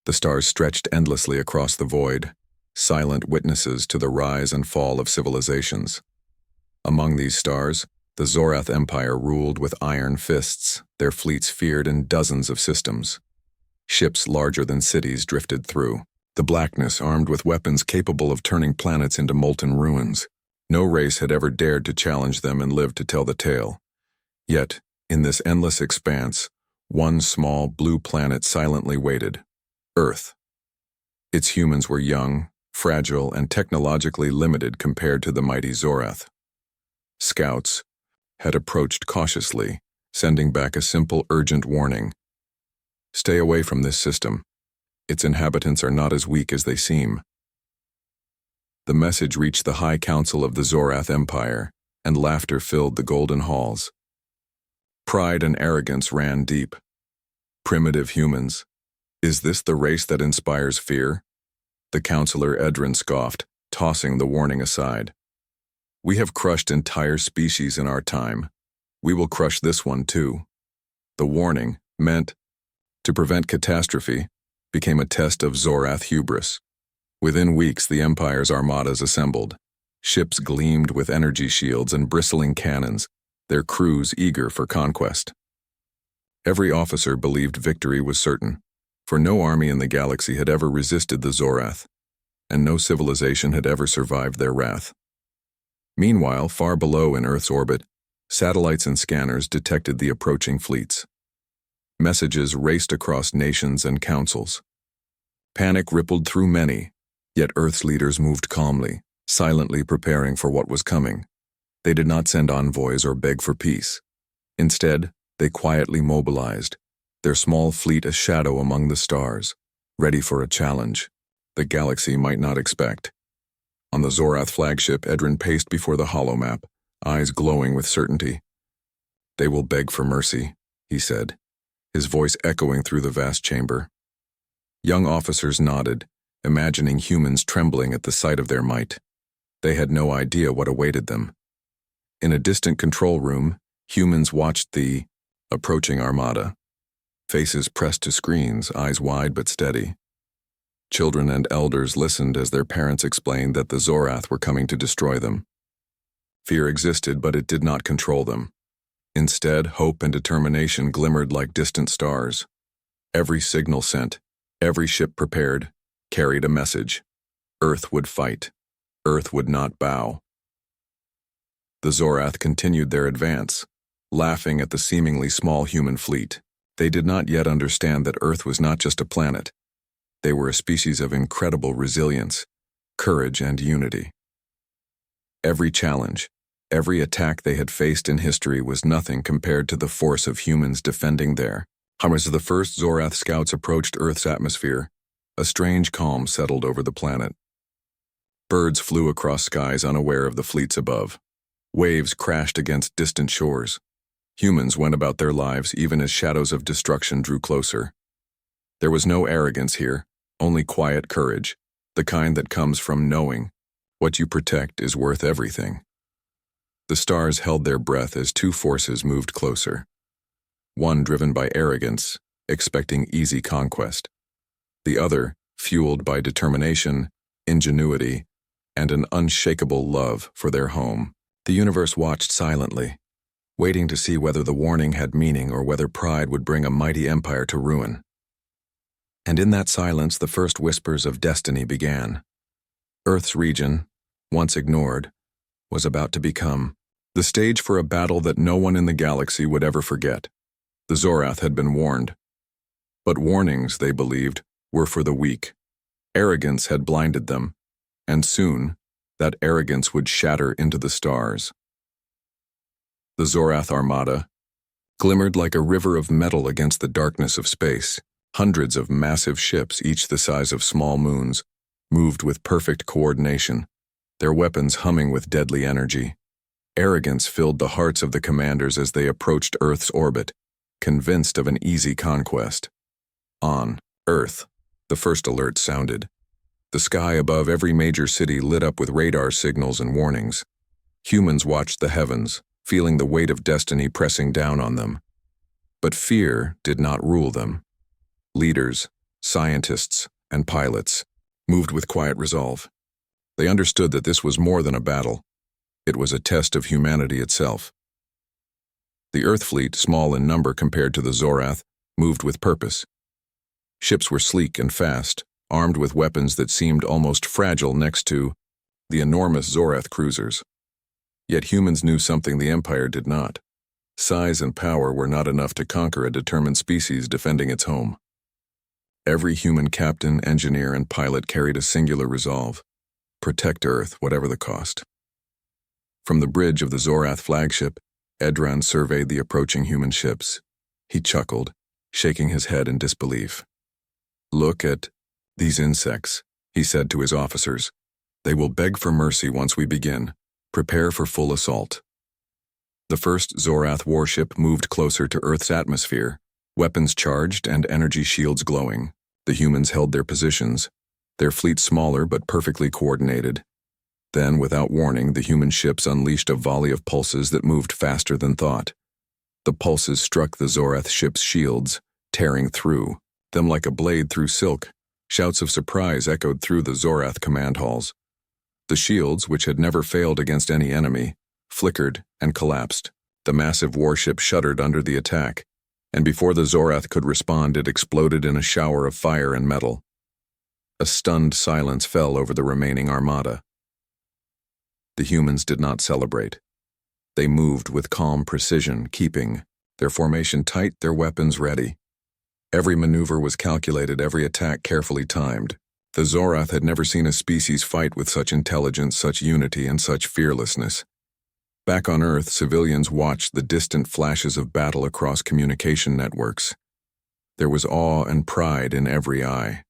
The stars stretched endlessly across the void, silent witnesses to the rise and fall of civilizations. Among these stars, the Zorath Empire ruled with iron fists, their fleets feared in dozens of systems. Ships larger than cities drifted through, the blackness armed with weapons capable of turning planets into molten ruins. No race had ever dared to challenge them and lived to tell the tale. Yet, in this endless expanse, one small blue planet silently waited: Earth. Its humans were young, fragile, and technologically limited compared to the mighty Zorath. Scouts had approached cautiously, sending back a simple, urgent warning. Stay away from this system. Its inhabitants are not as weak as they seem. The message reached the High Council of the Zorath Empire, and laughter filled the golden halls. Pride and arrogance ran deep. Primitive humans. Is this the race that inspires fear? The counselor Edrin scoffed, tossing the warning aside. We have crushed entire species in our time. We will crush this one too. The warning, meant to prevent catastrophe, became a test of Zorath hubris. Within weeks, the Empire's Armadas assembled. Ships gleamed with energy shields and bristling cannons, their crews eager for conquest. Every officer believed victory was certain, for no army in the galaxy had ever resisted the Zorath, and no civilization had ever survived their wrath. Meanwhile, far below in Earth's orbit, satellites and scanners detected the approaching fleets. Messages raced across nations and councils. Panic rippled through many, yet Earth's leaders moved calmly, silently preparing for what was coming. They did not send envoys or beg for peace. Instead, they quietly mobilized, their small fleet a shadow among the stars, ready for a challenge the galaxy might not expect. On the Zorath flagship, Edrin paced before the holomap, eyes glowing with certainty. They will beg for mercy, he said, his voice echoing through the vast chamber. Young officers nodded, imagining humans trembling at the sight of their might. They had no idea what awaited them. In a distant control room, humans watched the approaching armada. Faces pressed to screens, eyes wide but steady. Children and elders listened as their parents explained that the Zorath were coming to destroy them. Fear existed, but it did not control them. Instead, hope and determination glimmered like distant stars. Every signal sent, every ship prepared, carried a message. Earth would fight. Earth would not bow. The Zorath continued their advance, laughing at the seemingly small human fleet. They did not yet understand that Earth was not just a planet. They were a species of incredible resilience, courage, and unity. Every challenge, every attack they had faced in history was nothing compared to the force of humans defending their home. As the first Zorath scouts approached Earth's atmosphere, a strange calm settled over the planet. Birds flew across skies unaware of the fleets above. Waves crashed against distant shores. Humans went about their lives even as shadows of destruction drew closer. There was no arrogance here, only quiet courage, the kind that comes from knowing what you protect is worth everything. The stars held their breath as two forces moved closer. One driven by arrogance, expecting easy conquest. The other fueled by determination, ingenuity, and an unshakable love for their home. The universe watched silently, waiting to see whether the warning had meaning or whether pride would bring a mighty empire to ruin. And in that silence, the first whispers of destiny began. Earth's region, once ignored, was about to become the stage for a battle that no one in the galaxy would ever forget. The Zorath had been warned. But warnings, they believed, were for the weak. Arrogance had blinded them, and soon, that arrogance would shatter into the stars. The Zorath Armada glimmered like a river of metal against the darkness of space. Hundreds of massive ships, each the size of small moons, moved with perfect coordination, their weapons humming with deadly energy. Arrogance filled the hearts of the commanders as they approached Earth's orbit, convinced of an easy conquest. On Earth, the first alert sounded. The sky above every major city lit up with radar signals and warnings. Humans watched the heavens, feeling the weight of destiny pressing down on them. But fear did not rule them. Leaders, scientists, and pilots, moved with quiet resolve. They understood that this was more than a battle. It was a test of humanity itself. The Earth fleet, small in number compared to the Zorath, moved with purpose. Ships were sleek and fast, armed with weapons that seemed almost fragile next to the enormous Zorath cruisers. Yet humans knew something the Empire did not. Size and power were not enough to conquer a determined species defending its home. Every human captain, engineer, and pilot carried a singular resolve: protect Earth, whatever the cost. From the bridge of the Zorath flagship, Edran surveyed the approaching human ships. He chuckled, shaking his head in disbelief. "Look at these insects," he said to his officers. "They will beg for mercy once we begin. Prepare for full assault." The first Zorath warship moved closer to Earth's atmosphere, weapons charged and energy shields glowing. The humans held their positions, their fleet smaller but perfectly coordinated. Then, without warning, the human ships unleashed a volley of pulses that moved faster than thought. The pulses struck the Zorath ship's shields, tearing through them like a blade through silk. Shouts of surprise echoed through the Zorath command halls. The shields, which had never failed against any enemy, flickered and collapsed. The massive warship shuddered under the attack, and before the Zorath could respond, it exploded in a shower of fire and metal. A stunned silence fell over the remaining armada. The humans did not celebrate. They moved with calm precision, keeping their formation tight, their weapons ready. Every maneuver was calculated, every attack carefully timed. The Zorath had never seen a species fight with such intelligence, such unity, and such fearlessness. Back on Earth, civilians watched the distant flashes of battle across communication networks. There was awe and pride in every eye.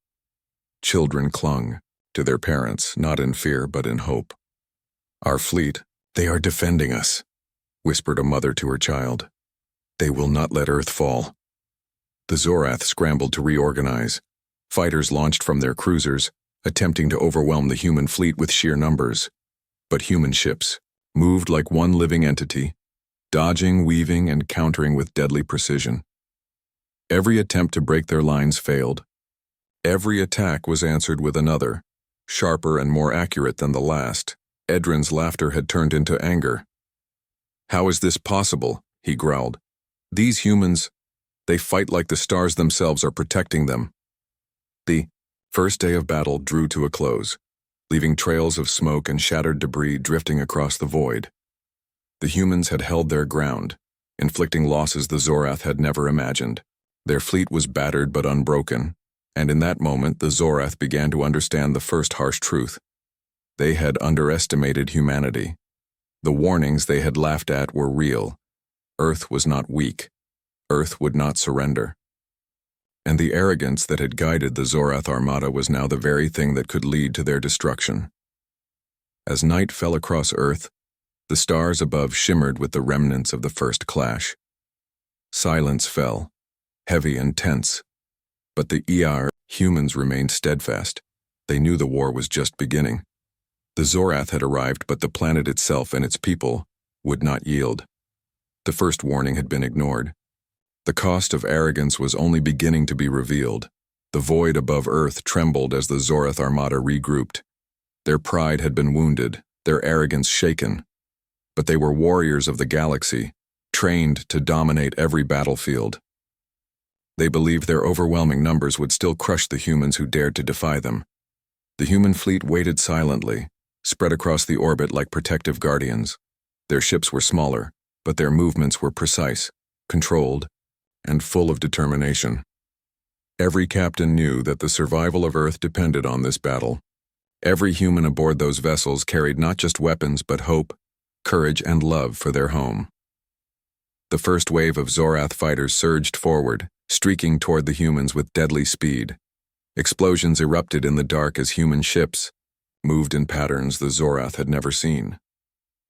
Children clung to their parents, not in fear but in hope. "Our fleet, they are defending us," whispered a mother to her child. "They will not let Earth fall." The Zorath scrambled to reorganize. Fighters launched from their cruisers, attempting to overwhelm the human fleet with sheer numbers. But human ships moved like one living entity, dodging, weaving, and countering with deadly precision. Every attempt to break their lines failed. Every attack was answered with another, sharper and more accurate than the last. Edran's laughter had turned into anger. "How is this possible?" he growled. "These humans, they fight like the stars themselves are protecting them." The first day of battle drew to a close, leaving trails of smoke and shattered debris drifting across the void. The humans had held their ground, inflicting losses the Zorath had never imagined. Their fleet was battered but unbroken, and in that moment the Zorath began to understand the first harsh truth. They had underestimated humanity. The warnings they had laughed at were real. Earth was not weak. Earth would not surrender. And the arrogance that had guided the Zorath Armada was now the very thing that could lead to their destruction. As night fell across Earth, the stars above shimmered with the remnants of the first clash. Silence fell, heavy and tense. But the humans remained steadfast. They knew the war was just beginning. The Zorath had arrived, but the planet itself and its people would not yield. The first warning had been ignored. The cost of arrogance was only beginning to be revealed. The void above Earth trembled as the Zorath Armada regrouped. Their pride had been wounded, their arrogance shaken. But they were warriors of the galaxy, trained to dominate every battlefield. They believed their overwhelming numbers would still crush the humans who dared to defy them. The human fleet waited silently, spread across the orbit like protective guardians. Their ships were smaller, but their movements were precise, controlled, and full of determination. Every captain knew that the survival of Earth depended on this battle. Every human aboard those vessels carried not just weapons but hope, courage, and love for their home. The first wave of Zorath fighters surged forward, streaking toward the humans with deadly speed. Explosions erupted in the dark as human ships moved in patterns the Zorath had never seen.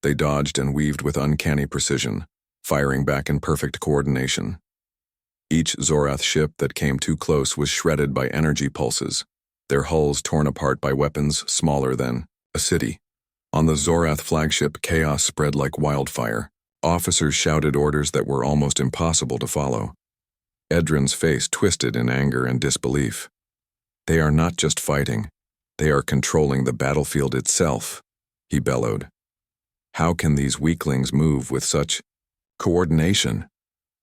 They dodged and weaved with uncanny precision, firing back in perfect coordination. Each Zorath ship that came too close was shredded by energy pulses, their hulls torn apart by weapons smaller than a city. On the Zorath flagship, chaos spread like wildfire. Officers shouted orders that were almost impossible to follow. Edran's face twisted in anger and disbelief. They are not just fighting. They are controlling the battlefield itself, he bellowed. How can these weaklings move with such coordination?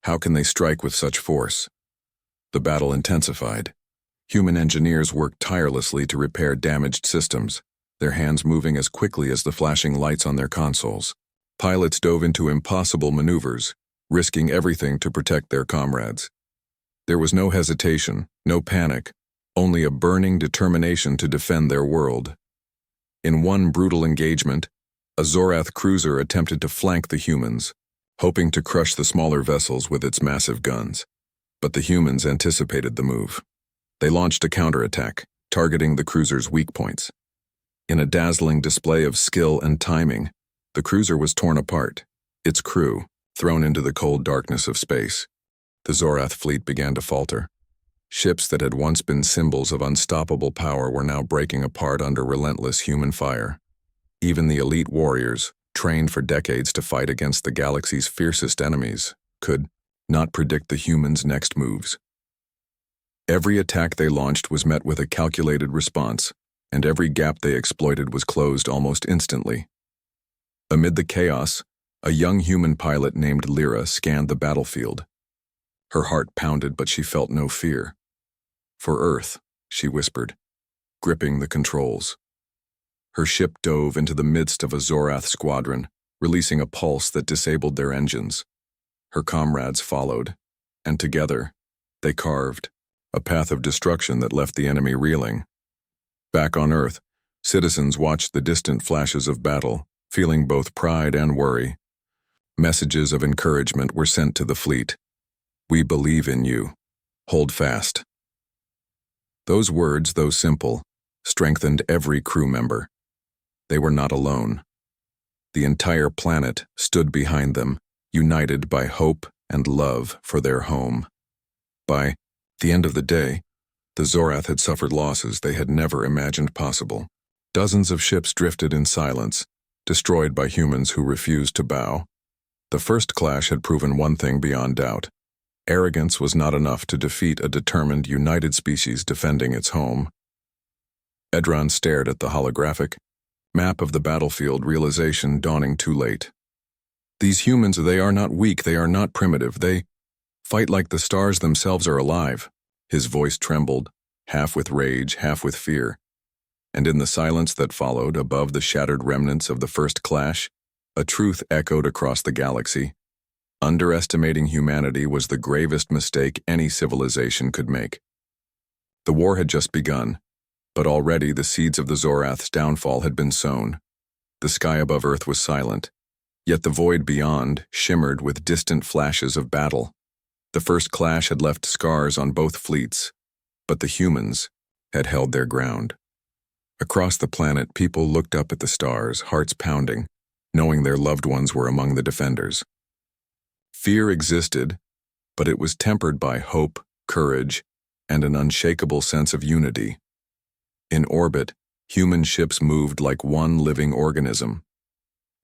How can they strike with such force? The battle intensified. Human engineers worked tirelessly to repair damaged systems, their hands moving as quickly as the flashing lights on their consoles. Pilots dove into impossible maneuvers, risking everything to protect their comrades. There was no hesitation, no panic, only a burning determination to defend their world. In one brutal engagement, a Zorath cruiser attempted to flank the humans, hoping to crush the smaller vessels with its massive guns. But the humans anticipated the move. They launched a counterattack, targeting the cruiser's weak points. In a dazzling display of skill and timing, the cruiser was torn apart, its crew thrown into the cold darkness of space. The Zorath fleet began to falter. Ships that had once been symbols of unstoppable power were now breaking apart under relentless human fire. Even the elite warriors, trained for decades to fight against the galaxy's fiercest enemies, could not predict the humans' next moves. Every attack they launched was met with a calculated response, and every gap they exploited was closed almost instantly. Amid the chaos, a young human pilot named Lyra scanned the battlefield. Her heart pounded, but she felt no fear. "For Earth," she whispered, gripping the controls. Her ship dove into the midst of a Zorath squadron, releasing a pulse that disabled their engines. Her comrades followed, and together, they carved a path of destruction that left the enemy reeling. Back on Earth, citizens watched the distant flashes of battle, feeling both pride and worry. Messages of encouragement were sent to the fleet. "We believe in you. Hold fast." Those words, though simple, strengthened every crew member. They were not alone. The entire planet stood behind them, united by hope and love for their home. By the end of the day, the Zorath had suffered losses they had never imagined possible. Dozens of ships drifted in silence, destroyed by humans who refused to bow. The first clash had proven one thing beyond doubt. Arrogance was not enough to defeat a determined, united species defending its home. Edron stared at the holographic map of the battlefield, realization dawning too late. These humans, they are not weak, they are not primitive, they fight like the stars themselves are alive. His voice trembled, half with rage, half with fear. And in the silence that followed, above the shattered remnants of the first clash, a truth echoed across the galaxy. Underestimating humanity was the gravest mistake any civilization could make. The war had just begun, but already the seeds of the Zorath's downfall had been sown. The sky above Earth was silent, yet the void beyond shimmered with distant flashes of battle. The first clash had left scars on both fleets, but the humans had held their ground. Across the planet, people looked up at the stars, hearts pounding, knowing their loved ones were among the defenders. Fear existed, but it was tempered by hope, courage, and an unshakable sense of unity. In orbit, human ships moved like one living organism.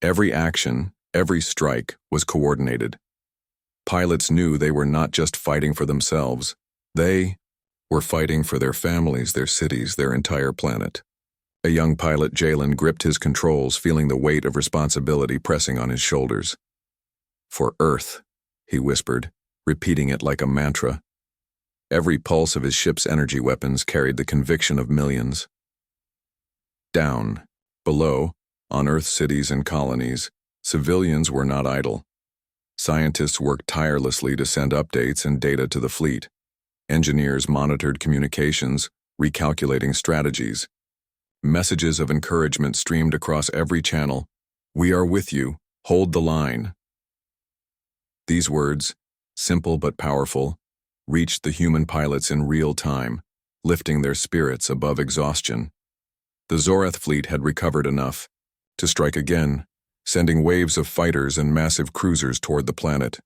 Every action, every strike was coordinated. Pilots knew they were not just fighting for themselves. They were fighting for their families, their cities, their entire planet. A young pilot, Jalen, gripped his controls, feeling the weight of responsibility pressing on his shoulders. "For Earth," he whispered, repeating it like a mantra. Every pulse of his ship's energy weapons carried the conviction of millions. Down, below, on Earth's cities and colonies, civilians were not idle. Scientists worked tirelessly to send updates and data to the fleet. Engineers monitored communications, recalculating strategies. Messages of encouragement streamed across every channel. "We are with you. Hold the line." These words, simple but powerful, reached the human pilots in real time, lifting their spirits above exhaustion. The Zorath fleet had recovered enough to strike again, sending waves of fighters and massive cruisers toward the planet.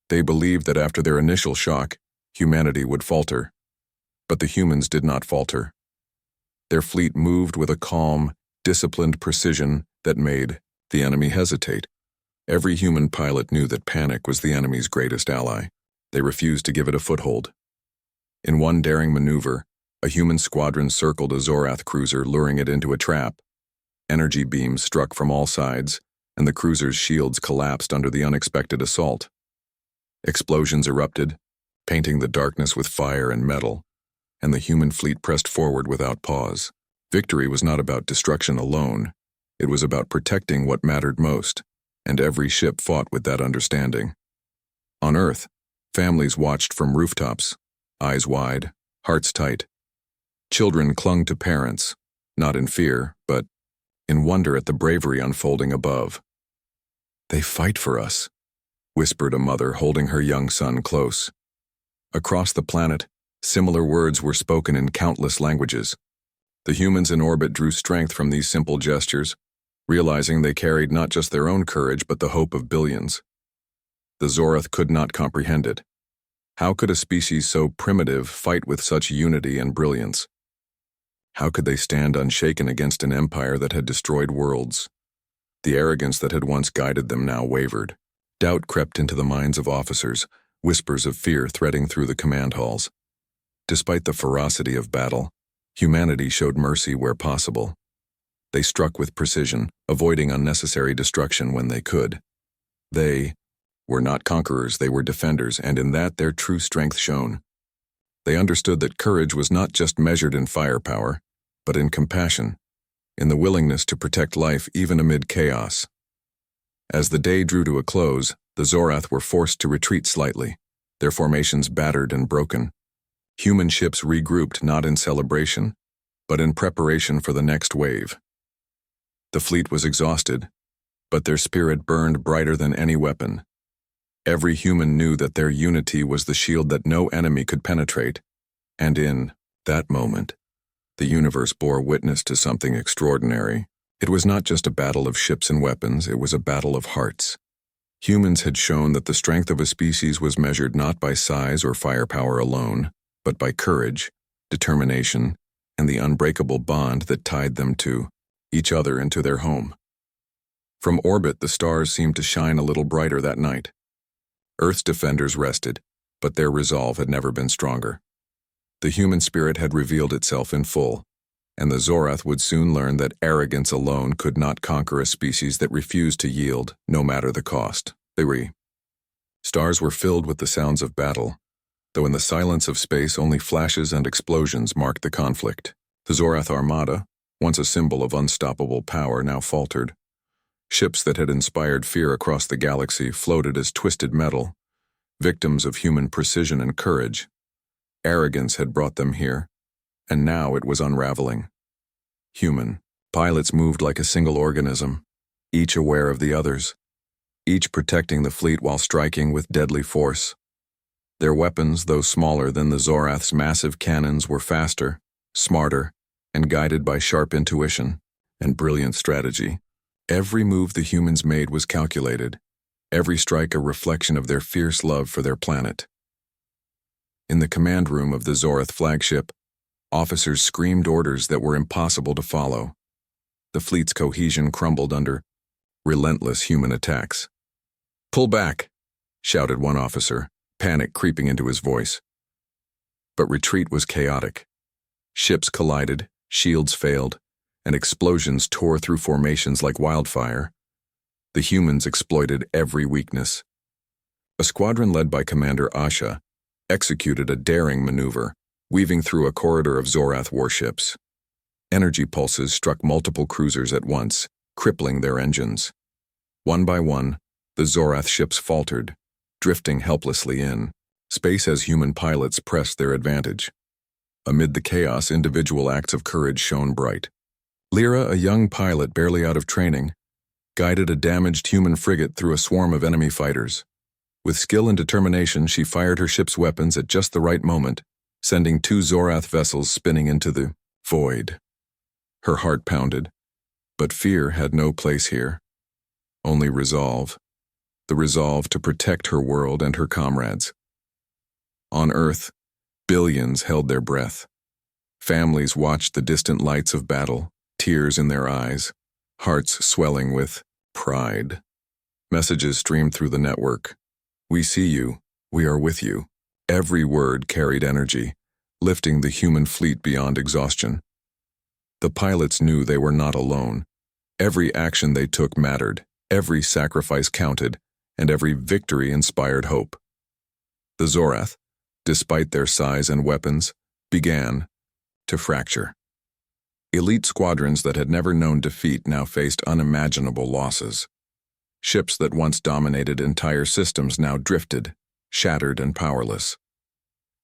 They believed that after their initial shock, humanity would falter. But the humans did not falter. Their fleet moved with a calm, disciplined precision that made the enemy hesitate. Every human pilot knew that panic was the enemy's greatest ally. They refused to give it a foothold. In one daring maneuver, A human squadron circled a Zorath cruiser, luring it into a trap. Energy beams struck from all sides, and the cruiser's shields collapsed under the unexpected assault. Explosions erupted, painting the darkness with fire and metal, and the human fleet pressed forward without pause. Victory was not about destruction alone. It was about protecting what mattered most, and every ship fought with that understanding. On Earth, families watched from rooftops, eyes wide, hearts tight. Children clung to parents, not in fear, but in wonder at the bravery unfolding above. "They fight for us," whispered a mother holding her young son close. Across the planet, similar words were spoken in countless languages. The humans in orbit drew strength from these simple gestures, realizing they carried not just their own courage but the hope of billions. The Zorath could not comprehend it. How could a species so primitive fight with such unity and brilliance? How could they stand unshaken against an empire that had destroyed worlds? The arrogance that had once guided them now wavered. Doubt crept into the minds of officers, whispers of fear threading through the command halls. Despite the ferocity of battle, humanity showed mercy where possible. They struck with precision, avoiding unnecessary destruction when they could. They were not conquerors, they were defenders, and in that their true strength shone. They understood that courage was not just measured in firepower, but in compassion, in the willingness to protect life even amid chaos. As the day drew to a close, the Zorath were forced to retreat slightly, their formations battered and broken. Human ships regrouped not in celebration, but in preparation for the next wave. The fleet was exhausted, but their spirit burned brighter than any weapon. Every human knew that their unity was the shield that no enemy could penetrate, and in that moment, the universe bore witness to something extraordinary. It was not just a battle of ships and weapons, it was a battle of hearts. Humans had shown that the strength of a species was measured not by size or firepower alone, but by courage, determination, and the unbreakable bond that tied them to each other and to their home. From orbit, the stars seemed to shine a little brighter that night. Earth's defenders rested, but their resolve had never been stronger. The human spirit had revealed itself in full, and the Zorath would soon learn that arrogance alone could not conquer a species that refused to yield, no matter the cost. Stars were filled with the sounds of battle, though in the silence of space only flashes and explosions marked the conflict. The Zorath Armada, once a symbol of unstoppable power, now faltered. Ships that had inspired fear across the galaxy floated as twisted metal, victims of human precision and courage. Arrogance had brought them here, and now it was unraveling. Human pilots moved like a single organism, each aware of the others, each protecting the fleet while striking with deadly force. Their weapons, though smaller than the Zorath's massive cannons, were faster, smarter, and guided by sharp intuition and brilliant strategy. Every move the humans made was calculated, every strike a reflection of their fierce love for their planet. In the command room of the Zorath flagship, officers screamed orders that were impossible to follow. The fleet's cohesion crumbled under relentless human attacks. "Pull back," shouted one officer, panic creeping into his voice. But retreat was chaotic. Ships collided, shields failed, and explosions tore through formations like wildfire. The humans exploited every weakness. A squadron led by Commander Asha executed a daring maneuver, weaving through a corridor of Zorath warships. Energy pulses struck multiple cruisers at once, crippling their engines. One by one, the Zorath ships faltered, drifting helplessly in space as human pilots pressed their advantage. Amid the chaos, individual acts of courage shone bright. Lyra, a young pilot barely out of training, guided a damaged human frigate through a swarm of enemy fighters. With skill and determination, she fired her ship's weapons at just the right moment, sending 2 Zorath vessels spinning into the void. Her heart pounded, but fear had no place here. Only resolve. The resolve to protect her world and her comrades. On Earth, billions held their breath. Families watched the distant lights of battle, tears in their eyes, hearts swelling with pride. Messages streamed through the network. "We see you. We are with you." Every word carried energy, lifting the human fleet beyond exhaustion. The pilots knew they were not alone. Every action they took mattered, every sacrifice counted, and every victory inspired hope. The Zorath, despite their size and weapons, began to fracture. Elite squadrons that had never known defeat now faced unimaginable losses. Ships that once dominated entire systems now drifted, shattered and powerless.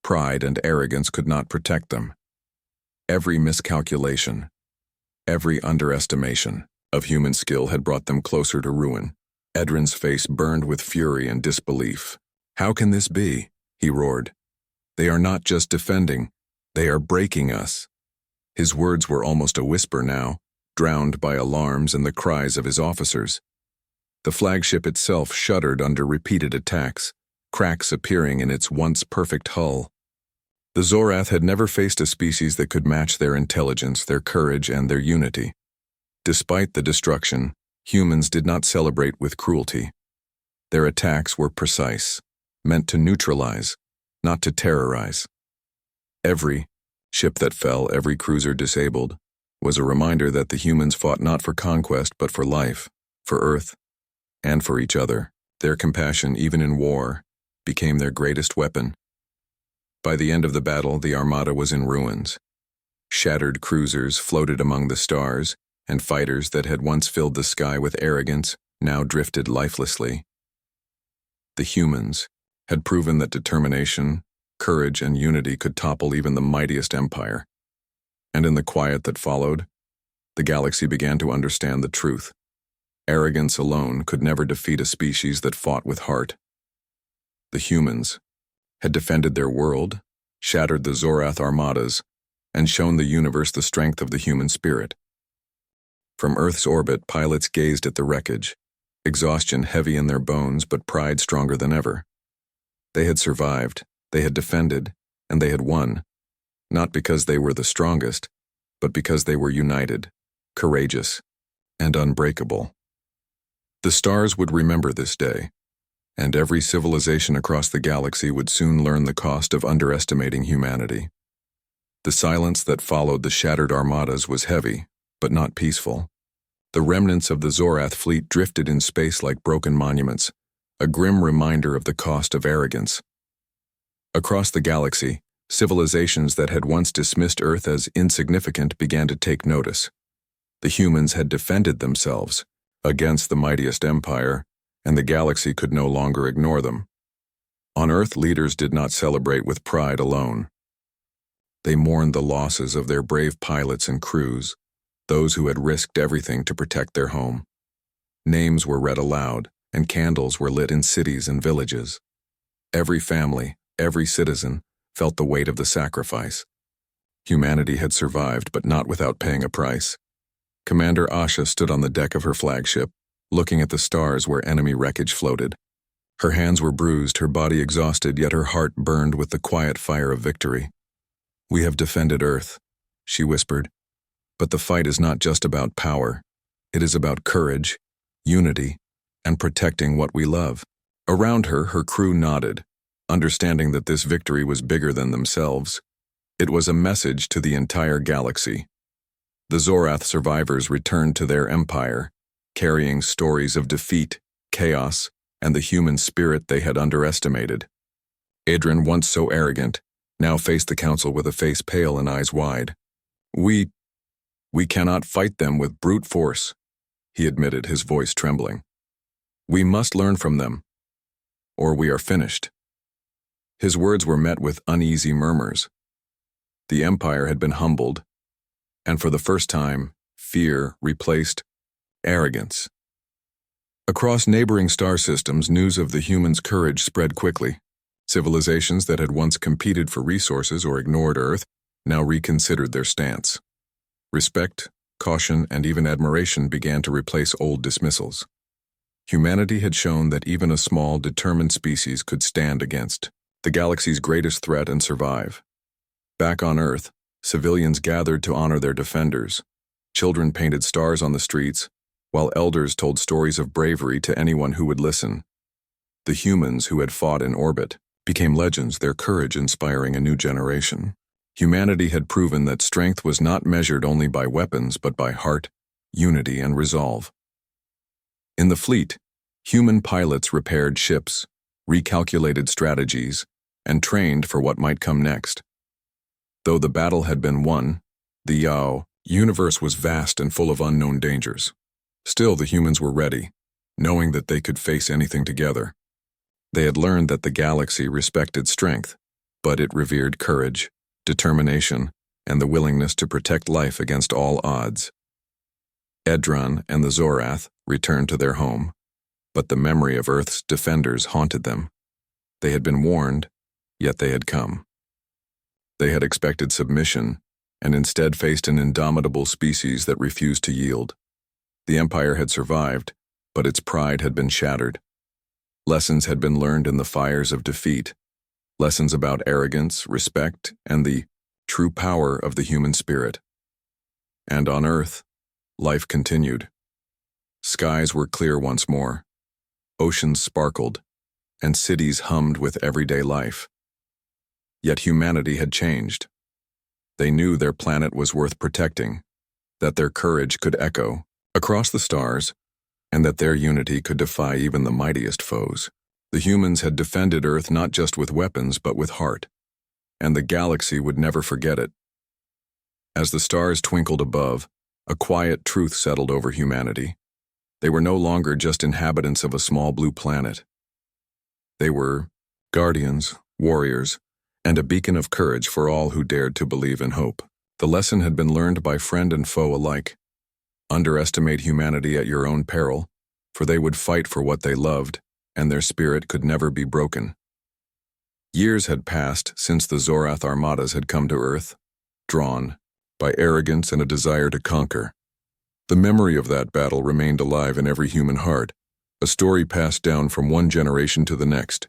Pride and arrogance could not protect them. Every miscalculation, every underestimation of human skill had brought them closer to ruin. Edrin's face burned with fury and disbelief. "How can this be?" he roared. "They are not just defending, they are breaking us." His words were almost a whisper now, drowned by alarms and the cries of his officers. The flagship itself shuddered under repeated attacks, cracks appearing in its once perfect hull. The Zorath had never faced a species that could match their intelligence, their courage, and their unity. Despite the destruction, humans did not celebrate with cruelty. Their attacks were precise, meant to neutralize, not to terrorize. Every ship that fell, every cruiser disabled, was a reminder that the humans fought not for conquest but for life, for Earth, and for each other. Their compassion, even in war, became their greatest weapon. By the end of the battle, the Armada was in ruins. Shattered cruisers floated among the stars, and fighters that had once filled the sky with arrogance now drifted lifelessly. The humans had proven that determination, courage, and unity could topple even the mightiest empire. And in the quiet that followed, the galaxy began to understand the truth. Arrogance alone could never defeat a species that fought with heart. The humans had defended their world, shattered the Zorath Armadas, and shown the universe the strength of the human spirit. From Earth's orbit, pilots gazed at the wreckage, exhaustion heavy in their bones but pride stronger than ever. They had survived, they had defended, and they had won, not because they were the strongest, but because they were united, courageous, and unbreakable. The stars would remember this day, and every civilization across the galaxy would soon learn the cost of underestimating humanity. The silence that followed the shattered armadas was heavy, but not peaceful. The remnants of the Zorath fleet drifted in space like broken monuments, a grim reminder of the cost of arrogance. Across the galaxy, civilizations that had once dismissed Earth as insignificant began to take notice. The humans had defended themselves against the mightiest empire, and the galaxy could no longer ignore them. On Earth, leaders did not celebrate with pride alone. They mourned the losses of their brave pilots and crews, those who had risked everything to protect their home. Names were read aloud, and candles were lit in cities and villages. Every family, every citizen, felt the weight of the sacrifice. Humanity had survived, but not without paying a price. Commander Asha stood on the deck of her flagship, looking at the stars where enemy wreckage floated. Her hands were bruised, her body exhausted, yet her heart burned with the quiet fire of victory. "We have defended Earth," she whispered. "But the fight is not just about power. It is about courage, unity, and protecting what we love." Around her, her crew nodded, understanding that this victory was bigger than themselves. It was a message to the entire galaxy. The Zorath survivors returned to their empire, carrying stories of defeat, chaos, and the human spirit they had underestimated. Adrin, once so arrogant, now faced the council with a face pale and eyes wide. We cannot fight them with brute force," he admitted, his voice trembling. "We must learn from them, or we are finished." His words were met with uneasy murmurs. The empire had been humbled, and for the first time, fear replaced arrogance. Across neighboring star systems, news of the humans' courage spread quickly. Civilizations that had once competed for resources or ignored Earth now reconsidered their stance. Respect, caution, and even admiration began to replace old dismissals. Humanity had shown that even a small, determined species could stand against the galaxy's greatest threat and survive. Back on Earth, civilians gathered to honor their defenders. Children painted stars on the streets, while elders told stories of bravery to anyone who would listen. The humans who had fought in orbit became legends, their courage inspiring a new generation. Humanity had proven that strength was not measured only by weapons but by heart, unity, and resolve. In the fleet, human pilots repaired ships, recalculated strategies, and trained for what might come next. Though the battle had been won, the universe was vast and full of unknown dangers. Still, the humans were ready, knowing that they could face anything together. They had learned that the galaxy respected strength, but it revered courage, determination, and the willingness to protect life against all odds. Edron and the Zorath returned to their home, but the memory of Earth's defenders haunted them. They had been warned, yet they had come. They had expected submission, and instead faced an indomitable species that refused to yield. The Empire had survived, but its pride had been shattered. Lessons had been learned in the fires of defeat, lessons about arrogance, respect, and the true power of the human spirit. And on Earth, life continued. Skies were clear once more, oceans sparkled, and cities hummed with everyday life. Yet humanity had changed. They knew their planet was worth protecting, that their courage could echo across the stars, and that their unity could defy even the mightiest foes. The humans had defended Earth not just with weapons but with heart, and the galaxy would never forget it. As the stars twinkled above, a quiet truth settled over humanity. They were no longer just inhabitants of a small blue planet. They were guardians, warriors, and a beacon of courage for all who dared to believe in hope. The lesson had been learned by friend and foe alike. Underestimate humanity at your own peril, for they would fight for what they loved, and their spirit could never be broken. Years had passed since the Zorath Armadas had come to Earth, drawn by arrogance and a desire to conquer. The memory of that battle remained alive in every human heart, a story passed down from one generation to the next.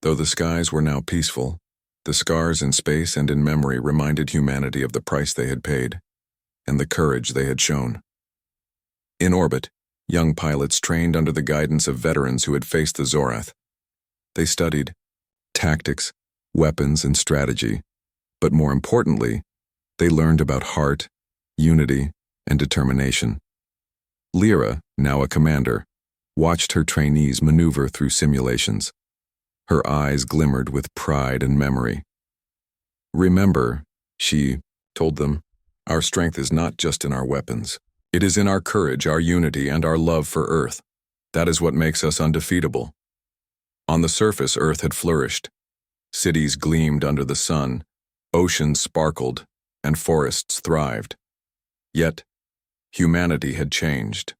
Though the skies were now peaceful, the scars in space and in memory reminded humanity of the price they had paid, and the courage they had shown. In orbit, young pilots trained under the guidance of veterans who had faced the Zorath. They studied tactics, weapons, and strategy, but more importantly, they learned about heart, unity, and determination. Lyra, now a commander, watched her trainees maneuver through simulations. Her eyes glimmered with pride and memory. "Remember," she told them, "our strength is not just in our weapons. It is in our courage, our unity, and our love for Earth. That is what makes us undefeatable." On the surface, Earth had flourished. Cities gleamed under the sun, oceans sparkled, and forests thrived. Yet, humanity had changed.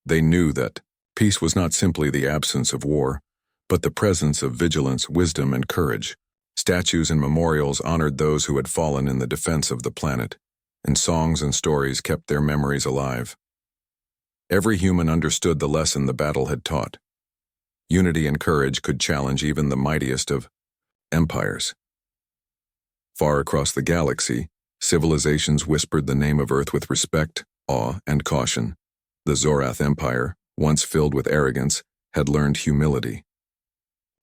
They knew that peace was not simply the absence of war, but the presence of vigilance, wisdom, and courage. Statues and memorials honored those who had fallen in the defense of the planet, and songs and stories kept their memories alive. Every human understood the lesson the battle had taught. Unity and courage could challenge even the mightiest of empires. Far across the galaxy, civilizations whispered the name of Earth with respect, awe, and caution. The Zorath Empire, once filled with arrogance, had learned humility.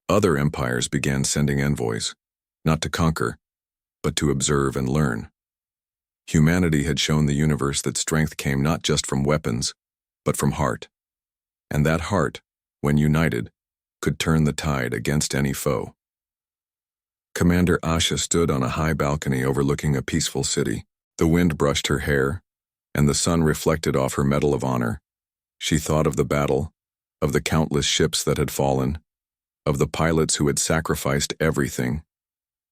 Other empires began sending envoys, not to conquer, but to observe and learn. Humanity had shown the universe that strength came not just from weapons, but from heart. And that heart, when united, could turn the tide against any foe. Commander Asha stood on a high balcony overlooking a peaceful city. The wind brushed her hair, and the sun reflected off her Medal of Honor. She thought of the battle, of the countless ships that had fallen, of the pilots who had sacrificed everything.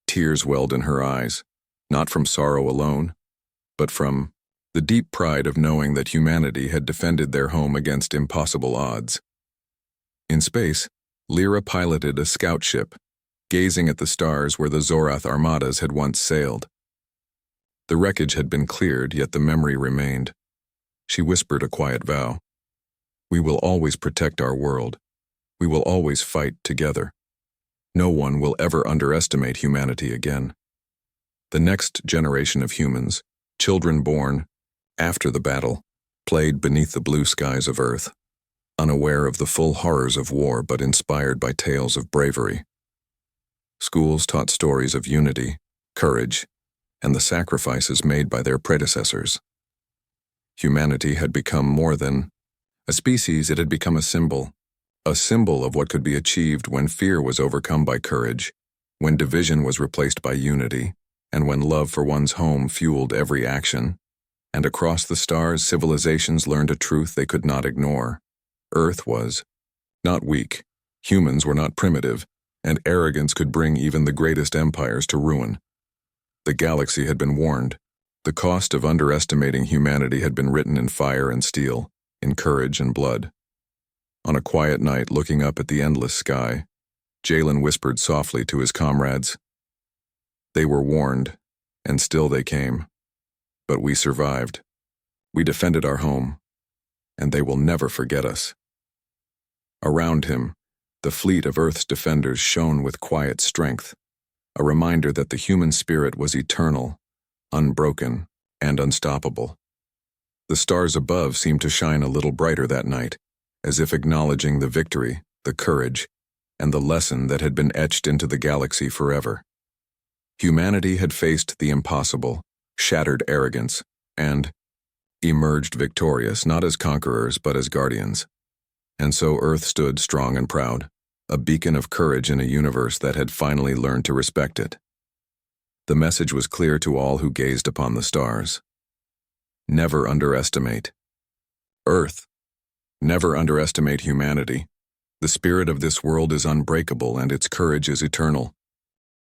Tears welled in her eyes, not from sorrow alone, but from the deep pride of knowing that humanity had defended their home against impossible odds. In space, Lyra piloted a scout ship, gazing at the stars where the Zorath Armadas had once sailed. The wreckage had been cleared, yet the memory remained. She whispered a quiet vow. "We will always protect our world. We will always fight together. No one will ever underestimate humanity again." The next generation of humans, children born after the battle, played beneath the blue skies of Earth, unaware of the full horrors of war but inspired by tales of bravery. Schools taught stories of unity, courage, and the sacrifices made by their predecessors. Humanity had become more than a species, it had become a symbol of what could be achieved when fear was overcome by courage, when division was replaced by unity, and when love for one's home fueled every action. And across the stars, civilizations learned a truth they could not ignore. Earth was not weak, humans were not primitive, and arrogance could bring even the greatest empires to ruin. The galaxy had been warned. The cost of underestimating humanity had been written in fire and steel, in courage and blood. On a quiet night, looking up at the endless sky, Jalen whispered softly to his comrades. They were warned, and still they came. But we survived. We defended our home, and they will never forget us. Around him, the fleet of Earth's defenders shone with quiet strength, a reminder that the human spirit was eternal, unbroken, and unstoppable. The stars above seemed to shine a little brighter that night, as if acknowledging the victory, the courage, and the lesson that had been etched into the galaxy forever. Humanity had faced the impossible, shattered arrogance, and emerged victorious not as conquerors but as guardians. And so Earth stood strong and proud, a beacon of courage in a universe that had finally learned to respect it. The message was clear to all who gazed upon the stars. Never underestimate Earth. Never underestimate humanity. The spirit of this world is unbreakable and its courage is eternal.